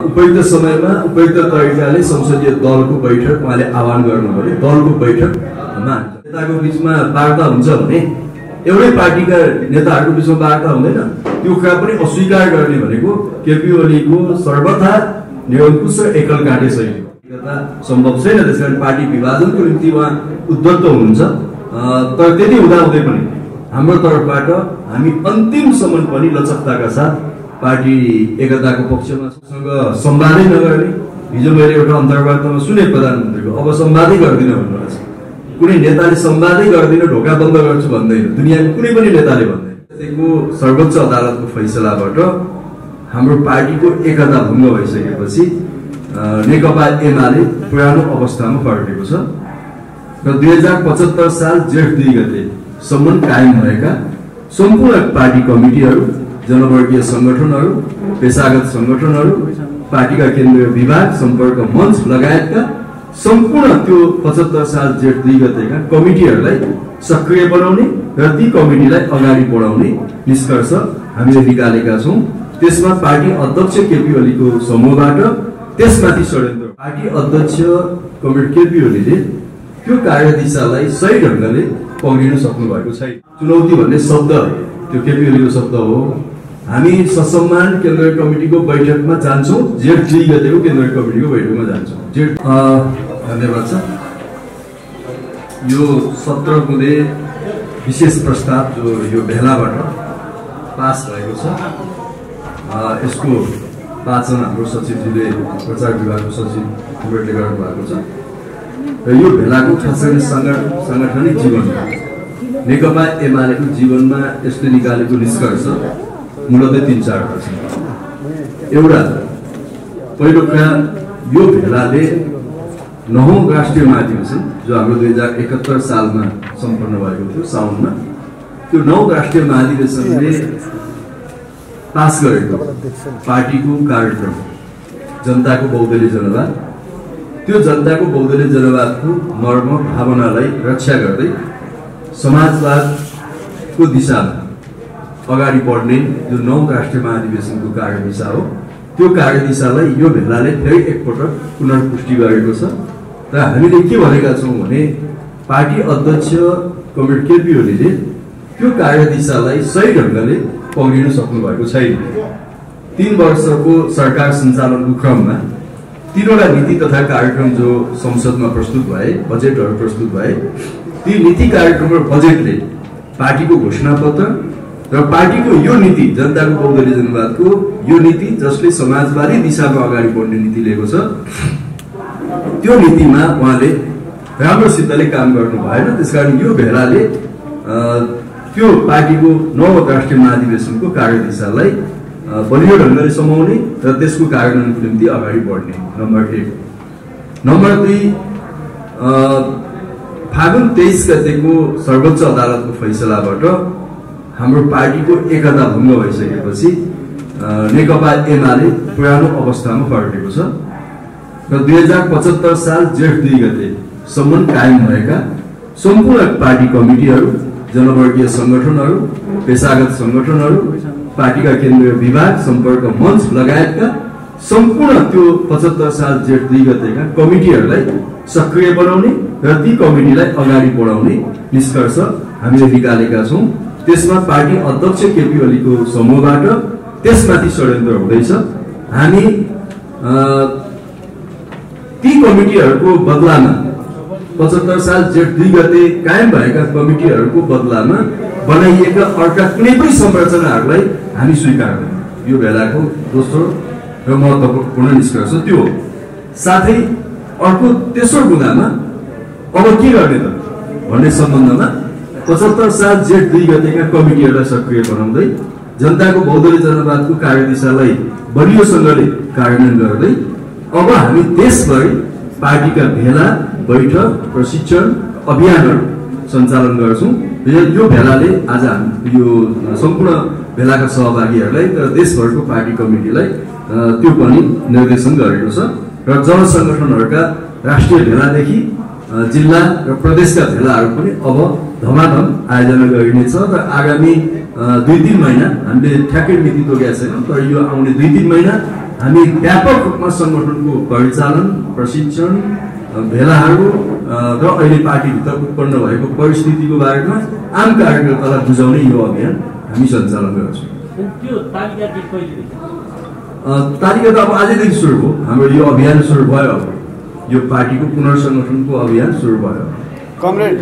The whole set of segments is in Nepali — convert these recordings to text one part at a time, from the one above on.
उपयुक्त समयमा उपयुक्त तरिकाले संसदीय दलको बैठक उहाँले आह्वान गर्नुभयो। दलको बैठकमा नेताको बीचमा वार्ता हुन्छ भने एउटै पार्टीका नेताहरूको बीचमा वार्ता हुँदैन। त्यो कुरा पनि अस्वीकार गर्ने भनेको केपी ओलीको सर्वथा निरङ्कुश र एकल काँटे शैली सम्भव छैन। त्यसकारण पार्टी विभाजनको निम्ति उहाँ उद्युक्त हुनुहुन्छ। तर त्यति हुँदाहुँदै पनि हाम्रो तर्फबाट हामी अन्तिमसम्म पनि लचकताका साथ पार्टी एकताको पक्षमा सँग संवादै नगर्ने। हिजो मैले एउटा अन्तर्वार्तामा सुने प्रधानमन्त्रीको अब संवादै गर्दिन भन्नुभएको छ। कुनै नेताले संवादै गर्दिन ढोका बन्द गर्छु भन्दैन, दुनियाँको कुनै पनि नेताले भन्दैन। त्यसको सर्वोच्च अदालतको फैसलाबाट हाम्रो पार्टीको एकता भङ्ग भइसकेपछि नेकपा एमाले पुरानो अवस्थामा फर्केको छ र 2075 साल जेठ 2 गतेसम्म कायम भएका सम्पूर्ण पार्टी कमिटीहरू, जनवर्गीय संगठनहरू, पेशागत संगठनहरू, पार्टीका केन्द्रीय विभाग, सम्पर्क मञ्च लगायतका सम्पूर्ण त्यो 75 साल जेठ 2 गतेका कमिटीहरूलाई सक्रिय बनाउने र ती कमिटीलाई अगाडि बढाउने निष्कर्ष हामीले निकालेका छौँ। त्यसमा पार्टी अध्यक्ष केपी ओलीको समूहबाट त्यसमाथि षड्यन्त्र पार्टी अध्यक्ष कमरेड केपी ओलीले त्यो कार्यदिशालाई सही ढङ्गले पक्रिन सक्नु भएको छैन। चुनौती भन्ने शब्द त्यो केपी ओलीको शब्द हो। हामी ससम्मान केन्द्रीय कमिटीको बैठकमा जान्छौँ, जेठ 2 गतेको केन्द्रीय कमिटीको बैठकमा जान्छौँ। धन्यवाद छ। यो 17 बुँदे विशेष प्रस्ताव जो यो भेलाबाट पास भएको छ, यसको वाचन हाम्रो सचिवजीले, प्रचार विभागको सचिव कमरेडले गर्नुभएको छ र यो भेलाको खास गरी साङ्गठनिक जीवनमा नेकपा एमालेको जीवनमा यसले निकालेको निष्कर्ष मूलतः 3-4 छ। एउटा, पहिलो कुरा, यो भेलाले 9औं राष्ट्रिय महाधिवेशन जो हाम्रो 2071 सालमा सम्पन्न भएको थियो साउनमा, त्यो 9औं राष्ट्रिय महाधिवेशनले पास गरेको पार्टीको कार्यक्रम जनताको बहुदलीय जनवाद, त्यो जनताको बहुदलीय जनवादको मर्म भावनालाई रक्षा गर्दै समाजवादको दिशामा अगाडि बढ्ने जो 9औं राष्ट्रिय महाधिवेशनको कार्यदिशा हो, त्यो कार्यदिशालाई यो भेलाले फेरि एकपटक पुनर्पुष्टि गरेको छ। र हामीले के भनेका छौँ भने पार्टी अध्यक्ष कमरेड केपी ओलीले त्यो कार्यदिशालाई सही ढङ्गले पक्रिन सक्नु भएको छैन। 3 वर्षको सरकार सञ्चालनको क्रममा 3वटा नीति तथा कार्यक्रम जो संसदमा प्रस्तुत भए, बजेटहरू प्रस्तुत भए, ती नीति कार्यक्रम र बजेटले पार्टीको घोषणापत्र र पार्टीको यो नीति, जनताको बहुदलीय जनवादको यो नीति जसले समाजवादी दिशामा अगाडि बढ्ने नीति लिएको छ, त्यो नीतिमा उहाँले राम्रोसितले काम गर्नु भएन। त्यसकारण यो भेलाले त्यो पार्टीको 9औं राष्ट्रिय महाधिवेशनको कार्यदिशालाई बलियो ढङ्गले समाउने र त्यसको कार्यान्वयनको निम्ति अगाडि बढ्ने, नम्बर 1। नम्बर 2, फागुन 23 गतेको सर्वोच्च अदालतको फैसलाबाट हाम्रो पार्टीको एकता भङ्ग भइसकेपछि नेकपा एमाले पुरानो अवस्थामा फर्केको छ र 2075 साल जेठ 2 गतेसम्म कायम भएका सम्पूर्ण पार्टी कमिटीहरू, जनवर्गीय संगठनहरू, पेशागत संगठनहरू, पार्टीका केन्द्रीय विभाग, सम्पर्क मञ्च लगायतका सम्पूर्ण त्यो 75 साल जेठ 2 गतेका कमिटीहरूलाई सक्रिय बनाउने र ती कमिटीलाई अगाडि बढाउने निष्कर्ष हामीले निकालेका छौँ। त्यसमा पार्टी अध्यक्ष केपी ओलीको समूहबाट त्यसमाथि षड्यन्त्र हुँदैछ। हामी ती कमिटीहरूको बदलामा 75 साल जेठ 2 गते कायम भएका कमिटीहरूको बदलामा बनाइएका अर्का कुनै पनि संरचनाहरूलाई हामी स्वीकार्दैनौँ। यो भेलाको दोस्रो र महत्त्वपूर्ण निष्कर्ष त्यो हो। साथै अर्को तेस्रो बुँदामा अब के गर्ने त भन्ने सम्बन्धमा 75 साल जेठ 2 गतेका कमिटीहरूलाई सक्रिय बनाउँदै जनताको बहुदलीय जनवादको कार्यदिशालाई बलियोसँगले कार्यान्वयन गर्दै अब हामी देशभरि पार्टीका भेला, बैठक, प्रशिक्षण अभियानहरू सञ्चालन गर्छौँ। यो भेलाले आज यो सम्पूर्ण भेलाका सहभागीहरूलाई र देशभरको पार्टी कमिटीलाई त्यो पनि निर्देशन गरेको छ र जनसङ्गठनहरूका राष्ट्रिय भेलादेखि जिल्ला र प्रदेशका भेलाहरू पनि अब धमाधम आयोजना गरिनेछ र आगामी 2-3 महिना हामीले ठ्याक्कै मिति तोकेका छैनौँ, तर यो आउने 2-3 महिना हामी व्यापक रूपमा संगठनको परिचालन, प्रशिक्षण, भेलाहरू र अहिले पार्टीभित्र उत्पन्न भएको परिस्थितिको बारेमा आम कार्यकर्तालाई बुझाउने यो अभियान हामी सञ्चालन गर्छौँ। तालिका त अब आजदेखि सुरु भयो। हाम्रो यो अभियान सुरु भयो। अब यो पार्टीको पुनर्संगठनको अभियान सुरु भयो। कमरेड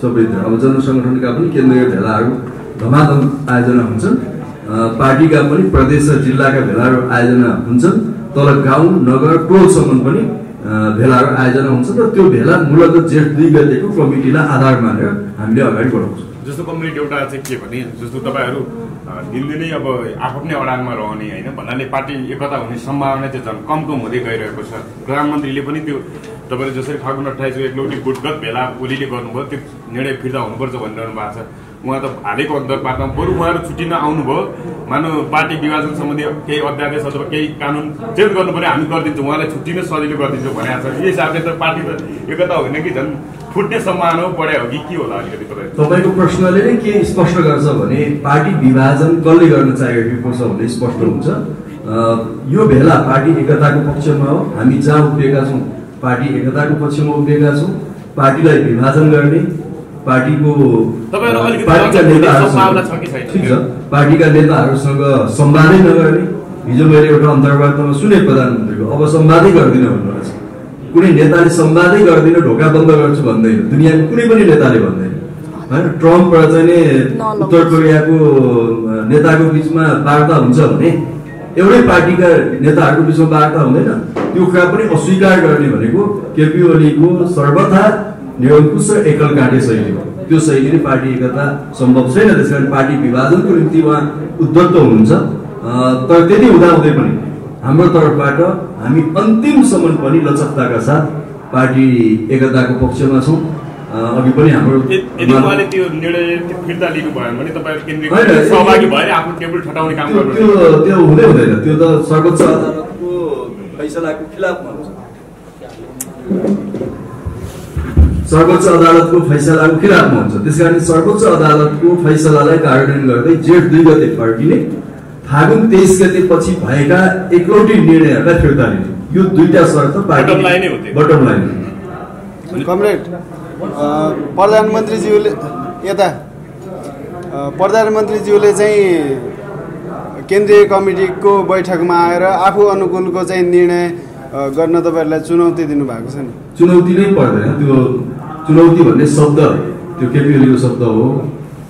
सबैतिर अब जनसङ्गठनका पनि केन्द्रीय भेलाहरू धमाधम आयोजना हुन्छन्। पार्टीका पनि प्रदेश र जिल्लाका भेलाहरू आयोजना हुन्छन्। तल गाउँ नगर टोलसम्म पनि भेलाहरू आयोजना हुन्छन् र त्यो भेला मूलतः जेठ 2 गतेको कमिटीलाई आधार मानेर हामीले अगाडि बढाउँछौँ। जस्तो कमरेड एउटा चाहिँ के भने जस्तो तपाईँहरू दिनदिनै अब आफ्नै अडानमा रहने होइन भन्नाले पार्टी एकता हुने सम्भावना चाहिँ झन् कम हुँदै गइरहेको छ। प्रधानमन्त्रीले पनि त्यो तपाईँले जसरी फागुन 28 एकलौटी गुटगत भेला ओलीले गर्नुभयो त्यो निर्णय फिर्ता हुनुपर्छ भनिरहनु भएको छ। उहाँ त हालेको अन्तर्वार्तामा बरु उहाँहरू छुट्टिन आउनुभयो, मानव पार्टी विभाजन सम्बन्धी केही अध्यादेश अथवा केही कानुन चेन्ज गर्नु पर्यो हामी गरिदिन्छौँ, उहाँलाई छुट्टिन सजिलो गरिदिन्छौँ भनेको छ। यही हिसाबले त पार्टी त एकता होइन कि झन् फुट्ने सम्भावना बढ्या हो कि के होला अलिकति तपाईँको प्रश्नले नै के स्पष्ट गर्छ भने पार्टी विभाजन कसले गर्न चाहेको छ भन्ने स्पष्ट हुन्छ। यो भेला पार्टी एकताको पक्षमा हो। हामी जहाँ उभिएका छौँ पार्टी एकताको पक्षमा उभिएका छौँ। पार्टीलाई विभाजन गर्ने पार्टीका नेताहरूसँग संवादै नगर्ने। हिजो मैले एउटा अन्तर्वार्तामा सुने प्रधानमन्त्रीको अब संवादै गर्दिन भन्नुहुन्छ। कुनै नेताले संवादै गर्दिन ढोका बन्द गर्छु भन्दैन, दुनियाँको कुनै पनि नेताले भन्दैन होइन। ट्रम्प र चाहिँ उत्तर कोरियाको नेताको बिचमा वार्ता हुन्छ भने एउटै पार्टीका नेताहरूको बिचमा वार्ता हुँदैन। त्यो कुरा पनि अस्वीकार गर्ने भनेको केपी ओलीको सर्वथा निरङ्कुश एकल काँटे शैली हो। त्यो शैलीले पार्टी एकता सम्भव छैन। त्यसकारण पार्टी विभाजनको निम्ति उहाँ उद्धत हुनुहुन्छ। तर त्यति हुँदाहुँदै पनि हाम्रो तर्फबाट हामी अन्तिमसम्म पनि लचकताका साथ पार्टी एकताको पक्षमा छौँ। अघि पनि हाम्रो उहाँले त्यो निर्णय फिर्ता लिनु भयो भने तपाईँहरू केन्द्रीय सहभागी भएर आफ्नो टेबल ठटाउने काम गर्नु त्यो हुँदै हुँदैन। त्यो त सर्वोच्च अदालतको फैसलाको खिलाफमा हुन्छ। सर्वोच्च अदालतको फैसलाको खिलाफमा हुन्छ। त्यसकारण सर्वोच्च अदालतको फैसलालाई कार्यान्वयन गर्दै जेठ 2 गते फर्किने, फागुन 23 गते पछि भएका एकलौटी निर्णयहरूलाई फिर्ता लिने, यो दुईटा शर्त पार्टी बटम लाइन। कमरेड प्रधानमन्त्रीज्यूले चाहिँ केन्द्रीय कमिटीको बैठकमा आएर आफू अनुकूलको चाहिँ निर्णय गर्न तपाईँहरूलाई चुनौती दिनुभएको छ नि? चुनौती नै पर्दैन। त्यो चुनौती भन्ने शब्द त्यो केपी ओलीको शब्द हो।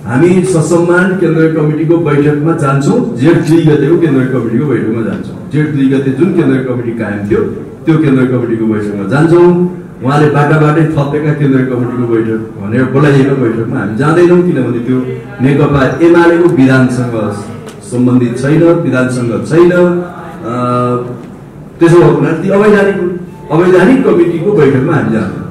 हामी ससम्मान केन्द्रीय कमिटीको बैठकमा जान्छौँ। जेठ 2 गतेको केन्द्रीय कमिटीको बैठकमा जान्छौँ। जेठ 2 गते जुन केन्द्रीय कमिटी कायम थियो त्यो केन्द्रीय कमिटीको बैठकमा जान्छौँ। उहाँले बाटाबाटै थपेका केन्द्रीय कमिटीको बैठक भनेर बोलाइएको बैठकमा हामी जाँदैनौँ, किनभने त्यो नेकपा एमालेको विधानसँग सम्बन्धित छैन, विधानसँग छैन। त्यसो भएको हुनाले ती अवैधानिक कमिटीको बैठकमा हामी जान्छौँ।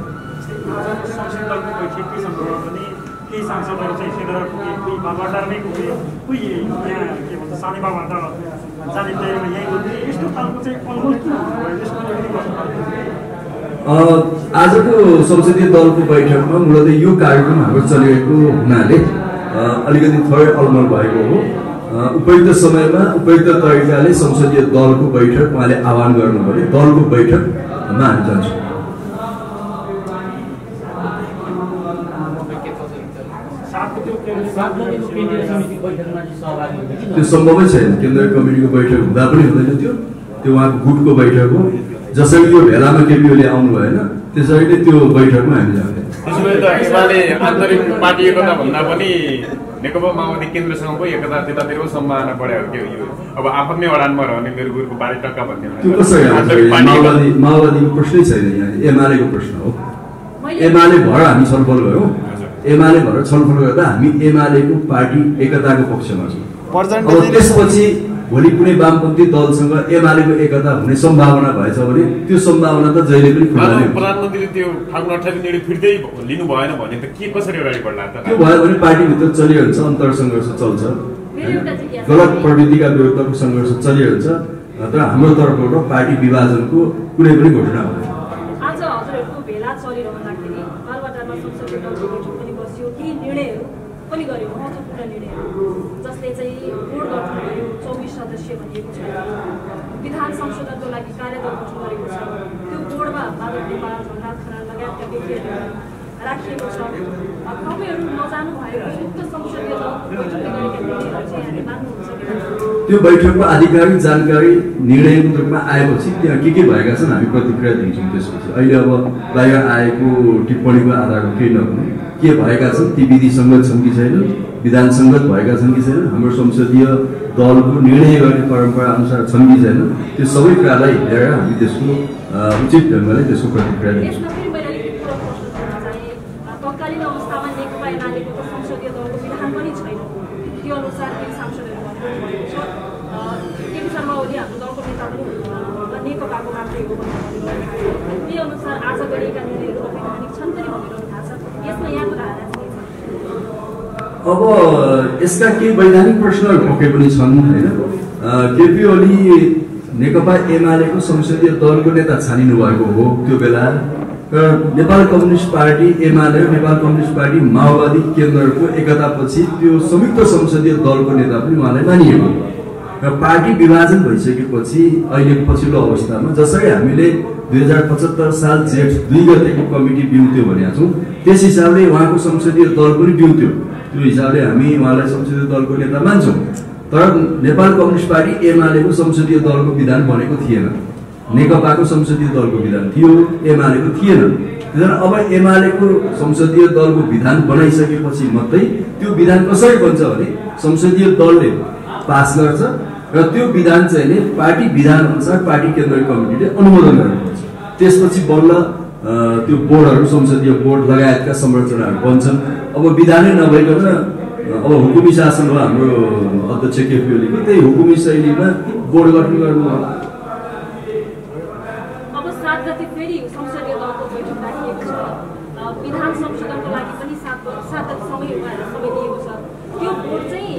आजको संसदीय दलको बैठकमा मूलतः यो कार्यक्रम हाम्रो चलिरहेको हुनाले अलिकति थोरै अलमल भएको हो। उपयुक्त समयमा उपयुक्त तरिकाले संसदीय दलको बैठक उहाँले आह्वान गर्नुभयो। दलको बैठकमा हामी जान्छौँ। त्यो सम्भवै छैन। केन्द्रीय कमिटीको बैठक हुँदा पनि हुँदैन। त्यो उहाँको गुटको बैठक हो। जसरी यो भेलामा केपी ओली आउनु भएन त्यसरी नै त्यो बैठकमा हामी जाँदैन। त्यसो भए त एमाले आन्तरिक पार्टी एकता भन्दा पनि नेकपा माओवादी केन्द्रसँग पो एकता त्यतातिरको सम्भावना बढ्यो के यो अब आफ्नै अडानमा रहने मेरो गुरुको बारे टक्का भन्ने त्यो कसरी माओवादीको प्रश्नै छैन। यहाँ एमालेको प्रश्न हो। एमाले भएर हामी छलफल गयौँ। एमाले भएर छलफल गर्दा हामी एमालेको पार्टी एकताको पक्षमा छौँ। अब त्यसपछि भोलि कुनै वामपन्थी दलसँग एमालेको एकता हुने सम्भावना भएछ भने त्यो सम्भावना त जहिले पनि प्रधानमन्त्रीले त्यो फागुन 28 निर्णय फिर्तै लिनु भएन भने त के कसरी अगाडि बढ्ला त? त्यो भयो भने पार्टीभित्र चलिरहन्छ, अन्तर सङ्घर्ष चल्छ, गलत प्रवृत्तिका विरुद्धको सङ्घर्ष चलिरहन्छ। तर हाम्रो तर्फबाट पार्टी विभाजनको कुनै पनि घोषणा हुँदैन। आज हजुरहरूको भेला चलिरहँदाखेरि बालबाटारमा संसदीय दलको बैठक पनि बस्यो, केही निर्णयहरू पनि गर्यो, महत्त्वपूर्ण निर्णयहरू जसले चाहिँ बोर्ड भनिएको छ। विधान संशोधनको लागि कार्यदल गठन गरेको छ। त्यो बोर्डमा माधव नेपाल, झमराज खनाल लगायतका व्यक्तिहरू राखिएको छ। तपाईँहरू नजानु भएको उक्त संसदीय दलको बैठकले गरेका निर्णयहरू चाहिँ यहाँले मान्नुहुन्छ कि? त्यो बैठकको आधिकारिक जानकारी निर्णयको रूपमा आएपछि त्यहाँ के भएका छन् हामी प्रतिक्रिया दिन्छौँ। त्यसपछि अहिले अब बाहिर आएको टिप्पणीको आधारमा केही नहुने के भएका छन्, ती विधिसङ्गत छन् कि छैन, विधानसङ्गत भएका छन् कि छैन, हाम्रो संसदीय दलको निर्णय गर्ने परम्परा अनुसार छन् कि छैन, त्यो सबै कुरालाई हेरेर हामी त्यसको उचित ढङ्गले त्यसको प्रतिक्रिया दिन्छौँ। तत्कालीन अवस्थामा नेकपा एमालेको त संसदीय दलको विधान पनि छैन। त्यो अनुसार केही सांसदहरू भन्नुभएको छ केपी शर्मा ओली हाम्रो दलको नेता पनि हुनुहुन्न, नेकपाको मात्रै हो भनेर त्यही अनुसार आज गरिएका निर्णयहरू अवैधानिक छन् पनि भनिरहनु भएको छ। यसमा यहाँको धारणा के छ? अब यसका केही वैधानिक प्रश्नहरू पक्कै पनि छन् होइन। केपी ओली नेकपा एमालेको संसदीय दलको नेता छानिनु भएको हो त्यो बेला, र नेपाल कम्युनिस्ट पार्टी एमाले र नेपाल कम्युनिस्ट पार्टी माओवादी केन्द्रको एकतापछि त्यो संयुक्त संसदीय दलको नेता पनि उहाँलाई मानिएको हो। र पार्टी विभाजन भइसकेपछि अहिलेको पछिल्लो अवस्थामा जसरी हामीले 2075 साल जेठ 2 गतेको कमिटी बिउत्यो भनेका छौँ, त्यस हिसाबले उहाँको संसदीय दल पनि बिउत्यो। त्यो हिसाबले हामी उहाँलाई संसदीय दलको नेता मान्छौँ। तर नेपाल कम्युनिस्ट पार्टी एमालेको संसदीय दलको विधान बनेको थिएन। नेकपाको संसदीय दलको विधान थियो, एमालेको थिएन। त्यसैले अब एमालेको संसदीय दलको विधान बनाइसकेपछि मात्रै त्यो विधान कसरी बन्छ भने संसदीय दलले पास गर्छ र त्यो विधान चाहिँ नि पार्टी विधान अनुसार पार्टी केन्द्रीय कमिटीले अनुमोदन गर्नुपर्छ। त्यसपछि बल्ल त्यो बोर्डहरू संसदीय बोर्ड लगायतका संरचनाहरू बन्छन्। अब विधानै नभइकन अब हुकुमी शासन हो हाम्रो अध्यक्ष केपी ओलीको, त्यही हुकुमी शैलीमा बोर्ड गठन गर्नु होला। अब 7 गते फेरि संसदीय दलको बैठक राखिएको छ। विधान संशोधनको लागि पनि 7 गते समय दिएको छ। त्यो बोर्ड चाहिँ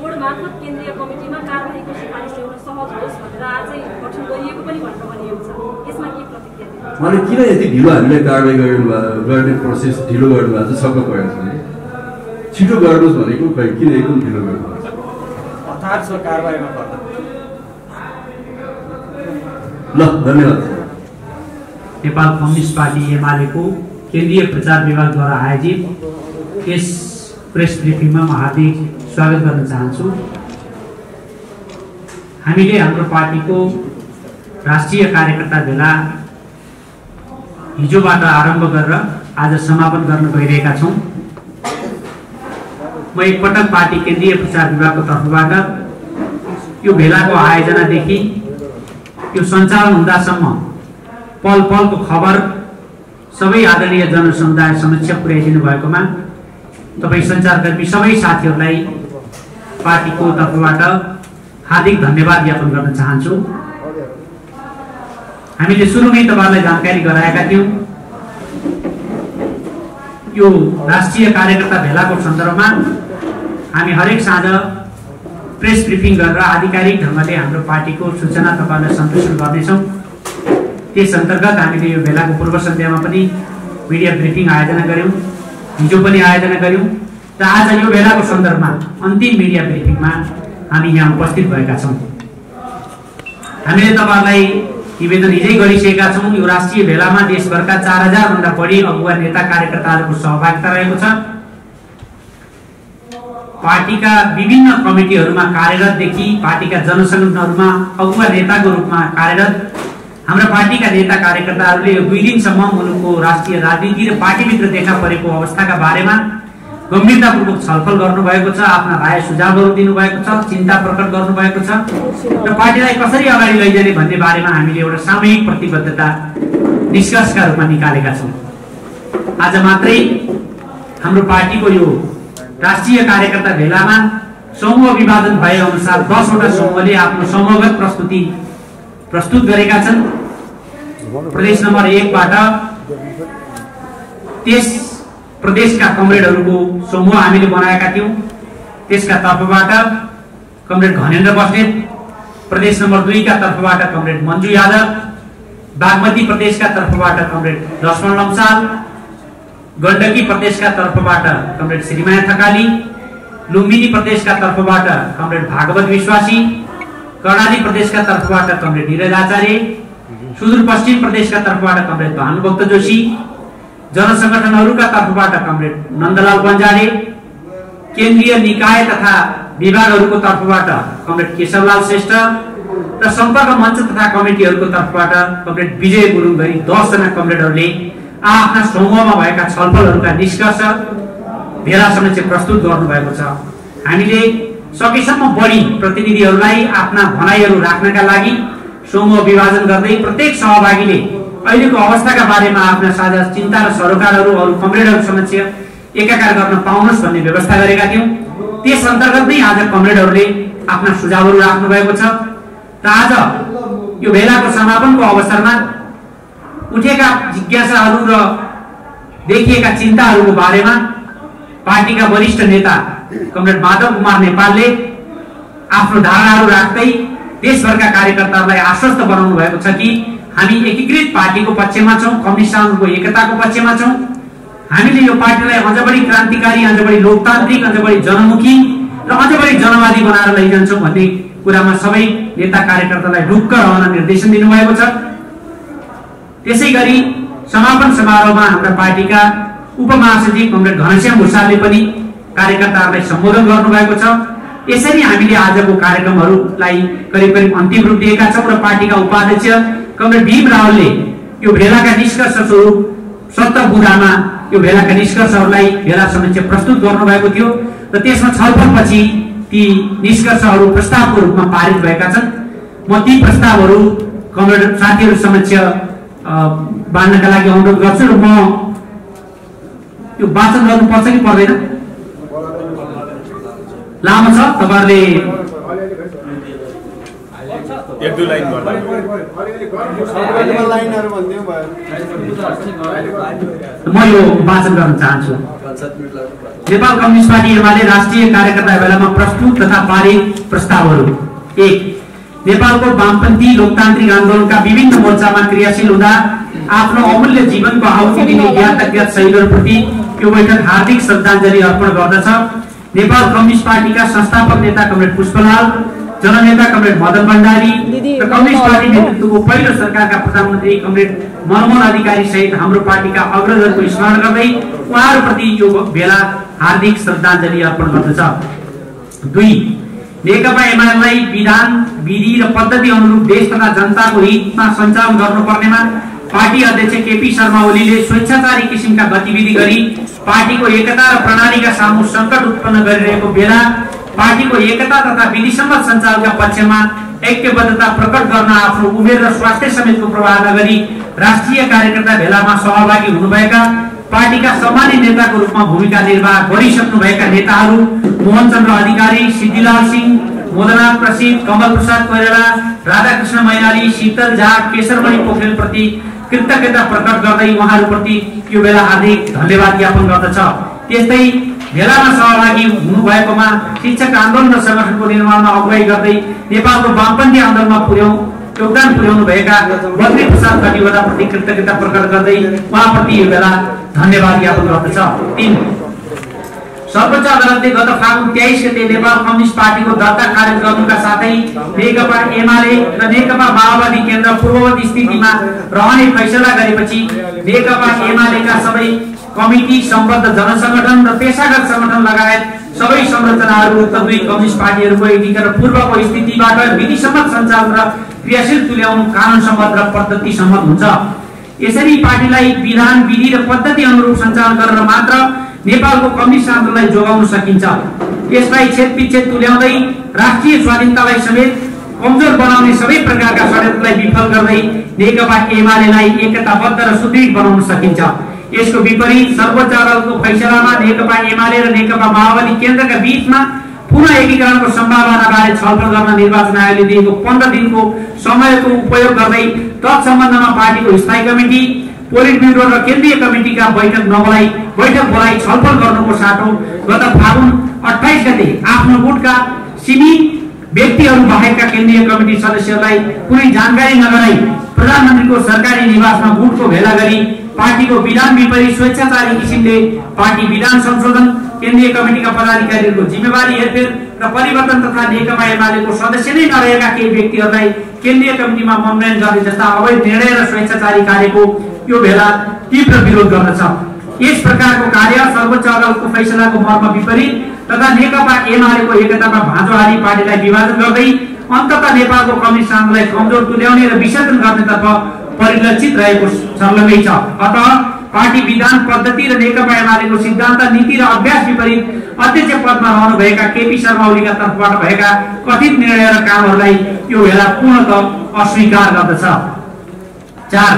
बोर्ड मार्फत केन्द्रीय कमिटीमा कारबाहीको सिफारिस ल्याउन सहज होस् भनेर आजै गठन गरिएको पनि भनेर भनिएको छ। यसमा के प्रतिक्रिया दिनुहुन्छ? मलाई किन यति ढिलो हामीले कारबाही गर्ने प्रोसेस ढिलो गर्नुभएको छ? छक्क परेको छ। छिटो गर्नुहोस् भनेको खै किन एकदम ढिलो गर्नुभएको छ? हतार छ कारबाहीमा पर्दा। ल धन्यवाद। नेपाल कम्युनिस्ट पार्टी एमालेको केन्द्रीय प्रचार विभागद्वारा आयोजित यस प्रेस ब्रिफिङमा म हार्दिक स्वागत गर्न चाहन्छु। हामीले हाम्रो पार्टीको राष्ट्रिय कार्यकर्ता भेला हिजोबाट आरम्भ गरेर आज समापन गर्न गइरहेका छौँ। म एकपटक पार्टी केन्द्रीय प्रचार विभागको तर्फबाट यो भेलाको आयोजनादेखि यो सञ्चालन हुँदासम्म पल पलको खबर सबै आदरणीय जनसमुदाय समक्ष पुर्याइदिनु भएकोमा तपाईँ सञ्चारकर्मी सबै साथीहरूलाई पार्टीको तर्फबाट हार्दिक धन्यवाद ज्ञापन गर्न चाहन्छु। हामीले सुरुमै तपाईँहरूलाई जानकारी गराएका थियौँ यो राष्ट्रिय कार्यकर्ता भेलाको सन्दर्भमा हामी हरेक साँझ प्रेस ब्रिफिङ गरेर आधिकारिक ढङ्गले हाम्रो पार्टीको सूचना तपाईँलाई सन्देशन गर्नेछौँ। त्यस अन्तर्गत हामीले यो भेलाको पूर्व सन्ध्यामा पनि मिडिया ब्रिफिङ आयोजना गऱ्यौँ, हिजो पनि आयोजना गऱ्यौँ र आज यो भेलाको सन्दर्भमा अन्तिम मिडिया ब्रिफिङमा हामी यहाँ उपस्थित भएका छौँ। हामीले तपाईँहरूलाई निवेदन हिजै गरिसकेका छौँ। यो राष्ट्रिय भेलामा देशभरका 4000 भन्दा बढी अगुवा नेता कार्यकर्ताहरूको सहभागिता रहेको छ। पार्टीका विभिन्न कमिटीहरूमा कार्यरतदेखि पार्टीका जनसङ्गठनहरूमा अगुवा नेताको रूपमा कार्यरत हाम्रा पार्टीका नेता कार्यकर्ताहरूले यो 2 दिनसम्म मुलुकको राष्ट्रिय राजनीति र पार्टीभित्र देखा परेको अवस्थाका बारेमा गम्भीरतापूर्वक छलफल गर्नुभएको छ, आफ्ना राय सुझावहरू दिनुभएको छ, चिन्ता प्रकट गर्नुभएको छ र पार्टीलाई कसरी अगाडि लैजाने भन्ने बारेमा हामीले एउटा सामूहिक प्रतिबद्धता निष्कर्षका रूपमा निकालेका छौँ। आज मात्रै हाम्रो पार्टीको यो राष्ट्रिय कार्यकर्ता भेलामा समूह विभाजन भए अनुसार 10 वटा समूहले आफ्नो समूहगत प्रस्तुति प्रस्तुत गरेका छन्। प्रदेश नम्बर 1 बाट त्यस प्रदेशका कमरेडहरूको समूह हामीले बनाएका थियौँ। त्यसका तर्फबाट कमरेड घनेन्द्र बस्नेत, प्रदेश नम्बर 2 का तर्फबाट कमरेड मन्जु यादव, बागमती प्रदेशका तर्फबाट कमरेड लक्ष्मण लम्साल, गण्डकी प्रदेशका तर्फबाट कमरेड श्रीमाया थकाली, लुम्बिनी प्रदेशका तर्फबाट कमरेड भागवत विश्वासी, कर्णाली प्रदेशका तर्फबाट कमरेड निरज आचार्य, सुदूरपश्चिम प्रदेशका तर्फबाट कमरेड भानुभक्त जोशी, जनसंगठनहरूका तर्फबाट कमरेड नन्दलाल बन्जारे, केन्द्रीय निकाय तथा विभागहरूको तर्फबाट कमरेड केशवलाल श्रेष्ठ र सम्पर्क मञ्च तथा कमिटीहरूको तर्फबाट कमरेड विजय गुरुङ गरी 10 जना कमरेडहरूले आफ्ना समूहमा भएका छलफलहरूका निष्कर्ष भेला समक्ष प्रस्तुत गर्नुभएको छ। हामीले सकेसम्म बढी प्रतिनिधिहरूलाई आफ्ना भनाइहरू राख्नका लागि समूह विभाजन गर्दै प्रत्येक सहभागीले अहिलेको अवस्थाका बारेमा आफ्ना साझा चिन्ता र सरोकारहरू अरू कमरेडहरू समक्ष एकाकार गर्न पाउनुहोस् भन्ने व्यवस्था गरेका थियौँ। त्यस अन्तर्गत नै आज कमरेडहरूले आफ्ना सुझावहरू राख्नु भएको छ र आज यो भेलाको समापनको अवसरमा उठेका जिज्ञासाहरू र देखिएका चिन्ताहरूको बारेमा पार्टीका वरिष्ठ नेता कमरेड माधव कुमार नेपालले आफ्नो धारणाहरू राख्दै देशभरका कार्यकर्ताहरूलाई आश्वस्त बनाउनु भएको छ कि हामी एकीकृत पार्टीको पक्षमा छौँ, कम्युनिस्टहरूको एकताको पक्षमा छौँ। हामीले यो पार्टीलाई अझ बढी क्रान्तिकारी, अझ बढी लोकतान्त्रिक, अझ बढी जनमुखी र अझ बढी जनवादी बनाएर लैजान्छौँ भन्ने कुरामा सबै नेता कार्यकर्तालाई ढुक्क रहन निर्देशन दिनुभएको छ। त्यसै गरी समापन समारोहमा हाम्रा पार्टीका उपमहासचिव कमरेड घनश्याम भुषालले पनि कार्यकर्ताहरूलाई सम्बोधन गर्नुभएको छ। यसरी हामीले आजको कार्यक्रमहरूलाई करिब करिब अन्तिम रूप दिएका छौँ र पार्टीका उपाध्यक्ष कमरेड भीम रावलले यो भेलाका निष्कर्ष स्वरूप 7 बुँदामा यो भेलाका निष्कर्षहरूलाई भेला समक्ष प्रस्तुत गर्नुभएको थियो र त्यसमा छलफलपछि ती निष्कर्षहरू प्रस्तावको रूपमा पारित भएका छन्। म ती प्रस्तावहरू कमरेड साथीहरू समक्ष बाँड्नका लागि अनुरोध गर्छु र म यो वाचन गर्नुपर्छ कि पर्दैन? लामो छ, तपाईहरुले 1-2 लाइन गर्दा म यो वाचन गर्न चाहन्छु। नेपाल कम्युनिस्ट पार्टी एमाले राष्ट्रिय कार्यकर्ता भेलामा प्रस्तुत तथा पारित प्रस्तावहरू। 1. नेपालको वामपन्थी लोकतान्त्रिक आन्दोलनका विभिन्न मोर्चामा क्रियाशील हुँदा आफ्नो अमूल्य जीवनको आहुति दिने ज्ञात शहीदहरूप्रति यो बैठक हार्दिक श्रद्धाञ्जली अर्पण गर्दछ। नेपाल कम्युनिस्ट पार्टीका संस्थापक नेता कमरेड पुष्पलाल, जननेता कमरेड मदन भण्डारी र कम्युनिस्ट पार्टी नेतृत्वको पहिलो सरकारका प्रधानमन्त्री कमरेड मनमोहन अधिकारी सहित हाम्रो पार्टीका अग्रजहरूको स्मरण गर्दै उहाँहरूप्रति यो बेला हार्दिक श्रद्धाञ्जली अर्पण गर्दछ। 2. नेकपा एमालेलाई विधान, विधि र पद्धति अनुरूप देश तथा जनताको हितमा सञ्चालन गर्नुपर्नेमा पार्टी अध्यक्ष केपी शर्मा ओलीले स्वेच्छाचारी किसिमका गतिविधि गरी पार्टीको एकता र प्रणालीका सामु संकट उत्पन्न गरिरहेको बेला पार्टीको एकता तथा विधिसम्मत सञ्चालनका पक्षमा ऐक्यबद्धता प्रकट गर्न आफ्नो उमेर र स्वास्थ्य समेतको प्रवाह नगरी राष्ट्रिय कार्यकर्ता भेलामा सहभागी हुनुभएका पार्टीका सम्मानित नेताको रूपमा भूमिका निर्वाह गरिसक्नुभएका नेताहरू मोहन चन्द्र अधिकारी, सिद्धिलाल सिंह, मोदनाथ प्रसिद्ध, कमल प्रसाद कोइराला, राधाकृष्ण मैनाली, शीतल झा, केशरमणि पोखरेल प्रति कृतज्ञता प्रकट गर्दै उहाँहरूप्रति यो बेला हार्दिक धन्यवाद ज्ञापन गर्दछ। त्यस्तै भेलामा सहभागी हुनुभएकोमा शिक्षक आन्दोलन र संगठनको निर्माणमा अगुवाई गर्दै नेपालको वामपन्थी आन्दोलनमा योगदान पुर्याउनु भएका बद्री प्रसाद खटिवटाप्रति कृतज्ञता प्रकट गर्दै उहाँप्रति यो बेला धन्यवाद ज्ञापन गर्दछ। 3. सर्वोच्च अदालतले गत फागुन 23 गते नेपाल कम्युनिस्ट पार्टीको दर्ता खारेज गर्नुका साथै नेकपा एमाले र नेकपा माओवादी केन्द्र पूर्ववर्ती स्थितिमा रहने फैसला गरेपछि नेकपा एमालेका सबै कमिटी, सम्बद्ध जनसंगठन र पेशागत संगठन लगायत सबै संरचनाहरू उक्त दुई कम्युनिस्ट पार्टीहरूको एकीकरण पूर्वको स्थितिबाट विधिसम्मत सञ्चालन र क्रियाशील तुल्याउनु कानुनसम्मत र पद्धति सम्मत हुन्छ। यसरी पार्टीलाई विधान, विधि र पद्धति अनुरूप सञ्चालन गरेर मात्र नेपालको कम्युनिस्ट आन्दोलनलाई जोगाउन सकिन्छ। यसलाई छेदपिच्छेद तुल्याउँदै राष्ट्रिय स्वाधीनतालाई समेत कमजोर बनाउने सबै प्रकारका षड्यन्त्रलाई विफल गर्दै नेकपा एमालेलाई एकताबद्ध र सुदृढ बनाउन सकिन्छ। यसको विपरीत सर्वोच्च अदालतको फैसलामा नेकपा एमाले र नेकपा माओवादी केन्द्रका बीचमा पुनः एकीकरणको सम्भावना बारे छलफल गर्न निर्वाचन आयोगले दिएको 15 दिनको समयको उपयोग गर्दै तत्सम्बन्धमा पार्टीको स्थायी कमिटी, पोलिट ब्युरो र केन्द्रीय कमिटीका बैठक बोलाई छलफल गर्नुको साटो गत फागुन 28 गते आफ्नो गुटका सीमित व्यक्तिहरू बाहेकका केन्द्रीय कमिटी सदस्यहरूलाई कुनै जानकारी नगराई प्रधानमन्त्रीको सरकारी निवासमा गुटको भेला गरी पार्टीको विधान विपरीत स्वेच्छाचारी किसिमले पार्टी विधान संशोधन, केन्द्रीय कमिटीका पदाधिकारीहरूको जिम्मेवारी हेरफेर र परिवर्तन तथा नेकपा एमालेको सदस्य नै नरहेका केही व्यक्तिहरूलाई केन्द्रीय कमिटीमा मनोनयन गर्ने जस्ता अवैध निर्णय र स्वेच्छाचारी कार्यको यो बेला तीव्र विरोध गर्दछ। यस प्रकारको कार्य सर्वोच्च अदालतको फैसलाको मर्म विपरीत तथा नेकपा एमालेको एकतामा भाँजो हाली पार्टीलाई विभाजन गर्दै अन्ततः नेपालको कम्युनिस्ट आन्दोलनलाई कमजोर तुल्याउने र विसर्जन गर्नेतर्फ परिलक्षित रहेको सर्लङ्गै छ। अतः पार्टी विधान पद्धति र नेकपा एमालेको सिद्धान्त नीति र अभ्यास विपरीत अध्यक्ष पदमा रहनुभएका केपी शर्मा ओलीका तर्फबाट भएका कथित निर्णय र कामहरूलाई यो बेला पूर्णतः अस्वीकार गर्दछ। 4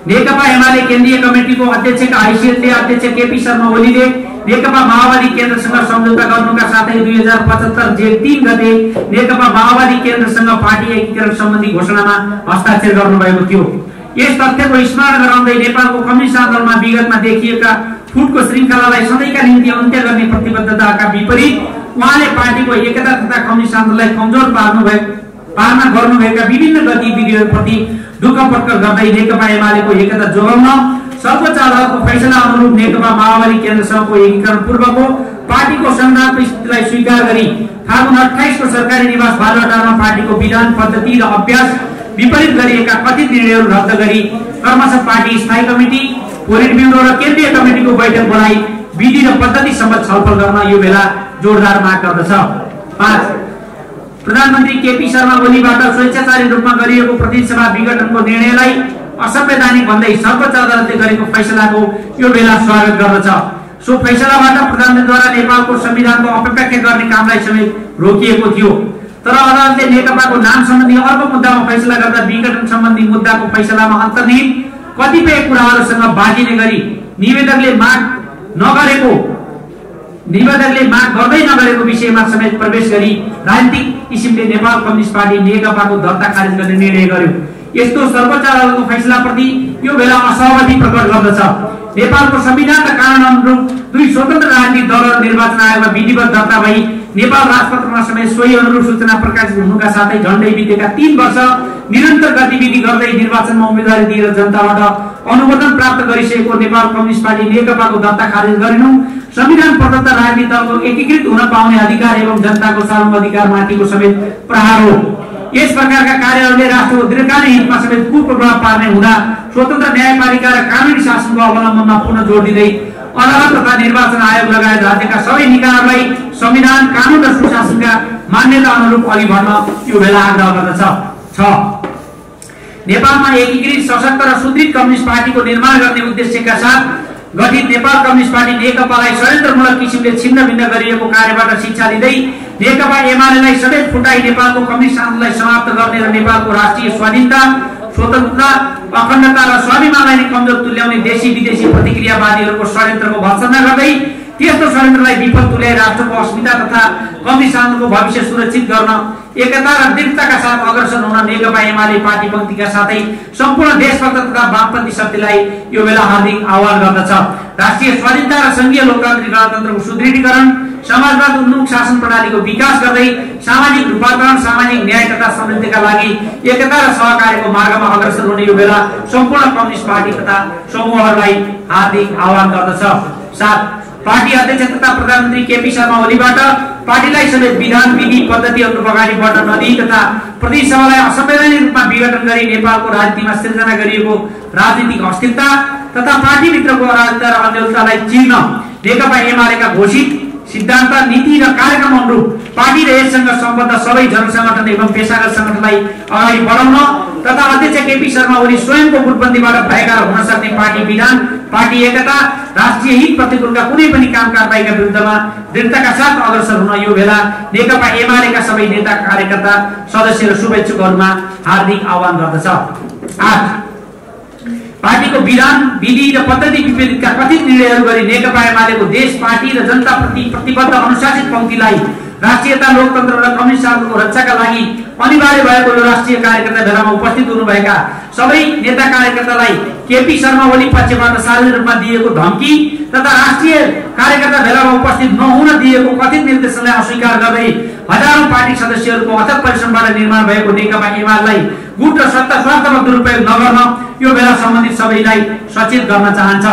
नेकपा एमाले केन्द्रीय कमिटीको अध्यक्षका हैसियतले अध्यक्ष केपी शर्मा ओलीले नेकपा माओवादी केन्द्रसँग सम्झौता गर्नुका साथै 2075 जेठ 3 गते नेकपा माओवादी केन्द्रसँग पार्टी एकीकरण सम्बन्धी घोषणामा हस्ताक्षर गर्नुभएको थियो। यस तथ्यको स्मरण गराउँदै नेपालको कम्युनिस्ट आन्दोलनमा विगतमा देखिएका फुटको श्रृङ्खलालाई सधैँका निम्ति अन्त्य गर्ने प्रतिबद्धताका विपरीत उहाँले पार्टीको एकता तथा कम्युनिस्ट आन्दोलनलाई कमजोर पार्न गर्नुभएका विभिन्न गतिविधिहरूप्रति दुःख प्रकट गर्दै नेकपा एमालेको एकता जोगाउन सर्वोच्च अदालतको फैसला अनुरूप नेकपा माओवादी केन्द्रसँगको एकीकरण पूर्वको पार्टीको संघात्मक स्थितिलाई स्वीकार गरी फागुन 28 को सरकारी निवास बालुवाटारमा पार्टीको विधान पद्धति र अभ्यास विपरीत गरिएका कथित निर्णयहरू रद्द गरी क्रमशः पार्टी स्थायी कमिटी, पोलिट ब्युरो र केन्द्रीय कमिटीको बैठक बोलाई विधि र पद्धति सम्बन्धी छलफल गर्न यो बेला जोरदार माग गर्दछ। 5 प्रधानमन्त्री केपी शर्मा ओलीबाट स्वेच्छाचारी रूपमा गरिएको प्रतिनिधि सभा विघटनको निर्णयलाई असंवैधानिक भन्दै सर्वोच्च अदालतले गरेको फैसलाको यो बेला स्वागत गर्दछ। सो फैसलाबाट प्रधानमन्त्रीद्वारा नेपालको संविधानको अपव्याख्या गर्ने कामलाई समेत रोकिएको थियो। तर अदालतले नेकपाको नाम सम्बन्धी अर्को मुद्दामा फैसला गर्दा विघटन सम्बन्धी मुद्दाको फैसलामा अन्तर्निहित कतिपय कुराहरूसँग बाजिने गरी निवेदकले माग गर्दै नगरेको विषयमा समेत प्रवेश गरी राजनीतिक किसिमले नेपाल कम्युनिस्ट पार्टी नेकपाको दर्ता खारेज गर्ने निर्णय गर्यो। यस्तो सर्वोच्च अदालतको फैसलाप्रति यो बेला असहमति प्रकट गर्दछ। नेपालको संविधान र कानून अनुरूप 2 स्वतन्त्र राजनीतिक दलहरू निर्वाचन आयोगमा विधिवत दर्ता भई नेपाल राजपत्रमा समेत सोही अनुरूप सूचना प्रकाशित हुनुका साथै झण्डै बितेका 3 वर्ष निरन्तर गतिविधि गर्दै निर्वाचनमा उम्मेदवारी दिएर जनताबाट अनुमोदन प्राप्त गरिसकेको नेपाल कम्युनिस्ट पार्टी नेकपाको दर्ता खारेज गरिनु संविधान प्रदत्त राजनीतिक दलको एकीकृत हुन पाउने अधिकार एवं जनताको सार्वभौमिकतामाथिको समेत प्रहार हो। यस प्रकारका कार्यहरूले राष्ट्रको दीर्घकालीन हितमा समेत कुप्रभाव पार्ने हुँदा स्वतन्त्र न्यायपालिका र कानुनी शासनको अवलम्बनमा पुनः जोड दिँदै अदालत तथा निर्वाचन आयोग लगायत राज्यका सबै निकायहरूलाई संविधान, कानुन र सुशासनका मान्यता अनुरूप अघि बढ्न यो बेला आग्रह गर्दछ। 6 नेपालमा एकीकृत सशक्त र सुदृढ कम्युनिस्ट पार्टीको निर्माण गर्ने उद्देश्यका साथ गठित नेपाल कम्युनिस्ट पार्टी नेकपालाई षड्यन्त्रमूलक किसिमले छिन्न भिन्न गरिएको कार्यबाट शिक्षा लिँदै नेकपा एमालेलाई समेत फुटाई नेपालको कम्युनिस्ट आन्दोलनलाई समाप्त गर्ने र नेपालको राष्ट्रिय स्वाधीनता, स्वतन्त्रता, अखण्डता र स्वाभिमानलाई कमजोर तुल्याउने देशी विदेशी प्रतिक्रियावादीहरूको षड्यन्त्रको भर्त्सना गर्दै त्यस्तो षड्यन्त्रलाई विफल तुल्याई राष्ट्रको अस्मिता तथा कम्युनिस्ट आन्दोलनको भविष्य सुरक्षित गर्न एकता र दृढताका साथ अग्रसर हुन नेकपा एमाले पार्टी पङ्क्तिका साथै सम्पूर्ण देशभक्त तथा वामपन्थी शक्तिलाई यो बेला हार्दिक आह्वान गर्दछ। राष्ट्रिय स्वाधीनता र संघीय लोकतान्त्रिक गणतन्त्रको सुदृढीकरण, समाजवाद उन्मुख शासन प्रणालीको विकास गर्दै सामाजिक रूपान्तरण, सामाजिक न्याय तथा समृद्धिका लागि एकता र सहकार्यको मार्गमा अग्रसर हुने यो बेला सम्पूर्ण कम्युनिस्ट पार्टी तथा समूहहरूलाई हार्दिक आह्वान गर्दछ। 7 पार्टी अध्यक्ष तथा प्रधानमन्त्री केपी शर्मा ओलीबाट पार्टीलाई समेत विधान, विधि, पद्धति अनुरूप अगाडि बढ्न नदिई तथा प्रदेश सभालाई असंवैधानिक रूपमा विघटन गरी नेपालको राजनीतिमा सिर्जना गरिएको राजनीतिक अस्थिरता तथा पार्टीभित्रको अराजकता र अन्यलतालाई चिर्न नेकपा एमालेका घोषित सिद्धान्त, नीति र कार्यक्रम अनुरूप पार्टी र यससँग सम्बद्ध सबै जनसंगठन एवं पेशागत संगठनलाई अगाडि बढाउन तथा अध्यक्ष केपी शर्मा ओली स्वयंको गुटबन्दीबाट भएका र हुन सक्ने पार्टी विधान, पार्टी एकता, राष्ट्रिय हित प्रतिकूलका कुनै पनि काम कारबाहीका विरुद्धमा दृढताका साथ अग्रसर हुन यो बेला नेकपा एमालेका सबै नेता, कार्यकर्ता, सदस्य र शुभेच्छुकहरूमा हार्दिक आह्वान गर्दछ। 8 पार्टीको विधान, विधि र पद्धति विपरीतका कथित निर्णयहरू गरी नेकपा एमालेको देश, पार्टी र जनताप्रति प्रतिबद्ध अनुशासित पङ्क्तिलाई राष्ट्रियता, लोकतन्त्र र कम्युनिस्ट आन्दोलनको रक्षाका लागि अनिवार्य भएको यो राष्ट्रिय कार्यकर्ता भेलामा उपस्थित हुनुभएका सबै नेता कार्यकर्तालाई केपी शर्मा ओली पक्षबाट सार्वजनिक रूपमा दिएको धम्की तथा राष्ट्रिय कार्यकर्ता भेलामा उपस्थित नहुन दिएको कथित निर्देशनलाई अस्वीकार गर्दै हजारौं पार्टी सदस्यहरूको अथक परिश्रमबाट निर्माण भएको नेकपा एमालेलाई गुट र सत्ता स्वार्थमा दुरुपयोग नगर्न यो बेला सम्बन्धित सबैलाई सचेत गर्न चाहन्छ।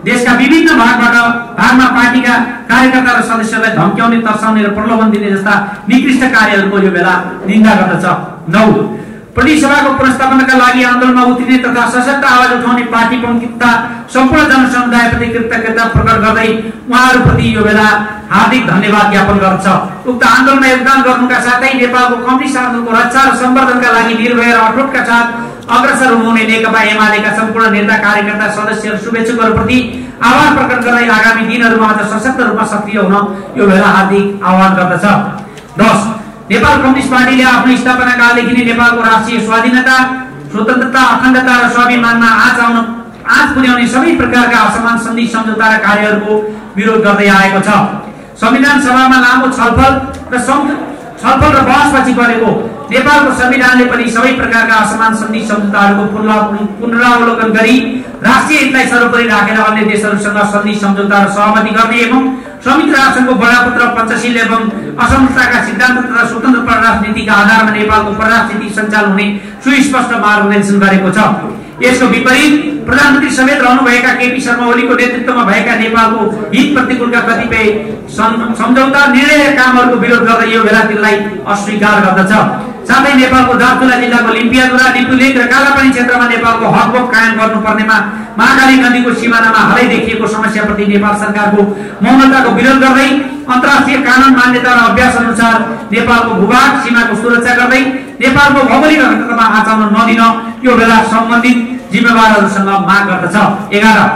देशका विभिन्न भागमा पार्टीका कार्यकर्ता र सदस्यलाई धम्क्याउने, तर्साउने र प्रलोभन दिने जस्ता निकृष्ट कार्यहरूको यो बेला निन्दा गर्दछ। 9 प्रतिसभाको पुनर्स्थापनाका लागि आन्दोलनमा उत्रिने तथा सशक्त आवाज उठाउने पार्टी प्रमुखता सम्पूर्ण जनसमुदायप्रति कृतज्ञता प्रकट गर्दै उहाँहरूप्रति यो बेला हार्दिक धन्यवाद ज्ञापन गर्छ। उक्त आन्दोलनमा योगदान गर्नुका साथै नेपालको कम्युनिस्ट आन्दोलनको रक्षा र सम्वर्धनका लागि निर्भय र अठोटका साथ अग्रसर हुनुहुने नेकपा एमालेका सम्पूर्ण नेता, कार्यकर्ता, सदस्य र शुभेच्छुकहरूप्रति आभार प्रकट गर्दै आगामी दिनहरूमा अझ सशक्त रूपमा सक्रिय हुन यो बेला हार्दिक आह्वान गर्दछ। 10 नेपाल कम्युनिस्ट पार्टीले आफ्नो स्थापना कालदेखि नै नेपालको राष्ट्रिय स्वाधीनता, स्वतन्त्रता, अखण्डता र स्वाभिमानमा आँच पुर्याउने सबै प्रकारका असमान सन्धि, सम्झौता र कार्यहरूको विरोध गर्दै आएको छ। संविधान सभामा लामो छलफल र बहसपछि बनेको नेपालको संविधानले पनि सबै प्रकारका असमान सन्धि, सम्झौताहरूको पुनरावलोकन गरी राष्ट्रिय हितलाई सर्वोपरि राखेर अन्य देशहरूसँग सन्धि, सम्झौता र सहमति गर्ने एवं संयुक्त राष्ट्रको बडापत्र, पञ्चशील एवं असमताका सिद्धान्त तथा स्वतन्त्र परराष्ट्र नीतिका आधारमा नेपालको परराष्ट्र नीति सञ्चालन हुने सुस्पष्ट मार्गदर्शन गरेको छ। यसको विपरीत प्रधानमन्त्री समेत रहनुभएका केपी शर्मा ओलीको नेतृत्वमा भएका नेपालको हित प्रतिकूलका कतिपय सम्झौता, निर्णय कामहरूको विरोध गर्दै यो बेला तिनलाई अस्वीकार गर्दछ। साथै नेपालको दार्चुला जिल्लाको लिम्पियाधुरा, लिपुलेक र कालापानी क्षेत्रमा नेपालको हकभोक कायम गर्नुपर्नेमा महाकाली नदीको सिमानामा हालै देखिएको समस्याप्रति नेपाल सरकारको मौनताको विरोध गर्दै अन्तर्राष्ट्रिय कानुन, मान्यता र अभ्यास अनुसार नेपालको भूभाग सीमाको सुरक्षा गर्दै नेपालको भौगोलिक अखण्डतामा आँचाउन नदिन यो बेला सम्बन्धित जिम्मेवारहरूसँग माग गर्दछ। 11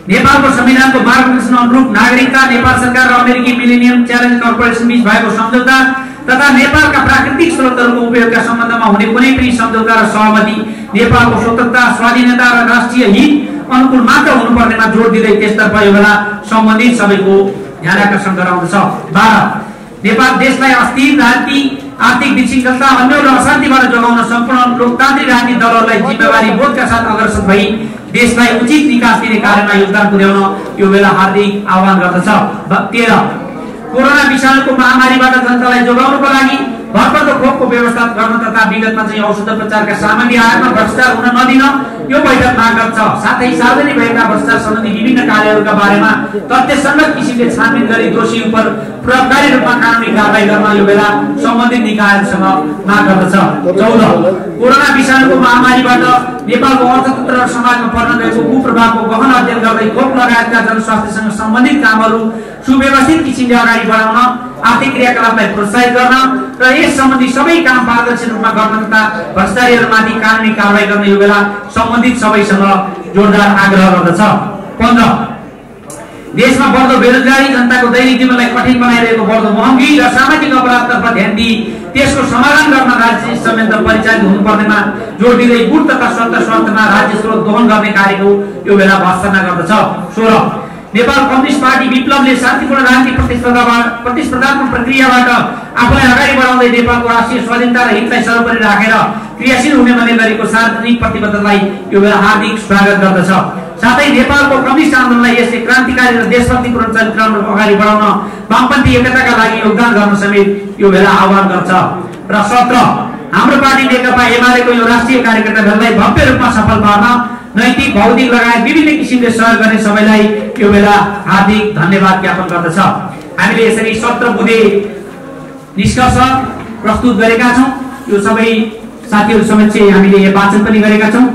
नेपालको संविधानको मार्गदर्शन अनुरूप नागरिकता, नेपाल सरकार र अमेरिकी मिलेनियम च्यालेन्ज कर्पोरेसन बीच भएको सम्झौता तथा नेपालका प्राकृतिक स्रोतहरूको उपयोगका सम्बन्धमा हुने कुनै पनि सम्झौता र सहमति नेपालको स्वतन्त्रता, स्वाधीनता र राष्ट्रिय हित अनुकूल मात्र हुनुपर्नेमा जोड दिँदै त्यसतर्फ यो बेला सम्बन्धित सबैको ध्यान आकर्षण गराउँदछ। 12 नेपाल देशलाई अस्थिर राजनीति, आर्थिक विशृङ्खलता, अन्यल र अशान्तिबाट जोगाउन सम्पूर्ण लोकतान्त्रिक राजनीतिक दलहरूलाई जिम्मेवारी बोधका साथ अग्रसर भई देशलाई उचित विकास दिने कार्यमा योगदान पुर्याउन यो बेला हार्दिक आह्वान गर्दछ। 13 कोरोना विषाणुको महामारीबाट जनतालाई जोगाउनको लागि भरपर्दो खोपको व्यवस्था गर्न तथा विगतमा चाहिँ औषधोपचारका सामग्री आयातमा भ्रष्टाचार हुन नदिन यो बैठक माग गर्छ। साथै सार्वजनिक भएका भ्रष्टाचार सम्बन्धी विभिन्न कार्यहरूका बारेमा तथ्यसङ्गत किसिमले छानबिन गरी दोषी उप प्रभावकारी रूपमा कानुनी कारबाही गर्न यो बेला सम्बन्धित निकायहरूसँग माग गर्दछ। 14 कोरोना विषाणुको महामारीबाट नेपालको अर्थतन्त्र र समाजमा पर्न गएको कुप्रभावको गहन अध्ययन गर्दै खोप लगायतका जनस्वास्थ्यसँग सम्बन्धित कामहरू सुव्यवस्थित किसिमले अगाडि बढाउन, आर्थिक क्रियाकलापलाई प्रोत्साहित गर्न र यस सम्बन्धी सबै काम पारदर्शी रूपमा गर्न तथा भ्रष्टाचारीहरूमाथि कानुनी कारबाही गर्न यो बेला सम्बन्धित सबैसँग जोरदार आग्रह गर्दछ। 15 देशमा बढ्दो बेरोजगारी, जनताको दैनिक जीवनलाई कठिन बनाइरहेको बढ्दो महँगी र सामाजिक अपराधतर्फ ध्यान दिई त्यसको समाधान गर्न राज्य संयन्त्र परिचालित हुनुपर्नेमा जोड दिँदै गुण तथा स्वार्थमा राज्य स्रोत दोहन गर्ने कार्यको यो बेला भर्त्सना गर्दछ। 16 नेपाल कम्युनिस्ट पार्टी विप्लवले शान्तिपूर्ण राजनीतिक प्रतिस्पर्धात्मक प्रक्रियाबाट आफूलाई अगाडि बढाउँदै नेपालको राष्ट्रिय स्वाधीनता र हितलाई सर्वोपरि राखेर क्रियाशील हुने भन्ने गरेको सार्वजनिक प्रतिबद्धतालाई यो बेला हार्दिक स्वागत गर्दछ। साथै नेपालको कम्युनिस्ट आन्दोलनलाई यसले क्रान्तिकारी र देशभक्तिपूर्ण चरित्रहरू अगाडि बढाउन वामपन्थी एकताका लागि योगदान गर्न समेत यो बेला आह्वान गर्छ। र 17 हाम्रो पार्टी नेकपा एमालेको यो राष्ट्रिय कार्यकर्ताहरूलाई भव्य रूपमा सफल पार्न नैतिक, भौतिक लगायत विभिन्न किसिमले सहयोग गर्ने सबैलाई यो बेला हार्दिक धन्यवाद ज्ञापन गर्दछ। हामीले यसरी 17 बुँदे निष्कर्ष प्रस्तुत गरेका छौँ। यो सबै साथीहरू समक्ष हामीले वाचन पनि गरेका छौँ।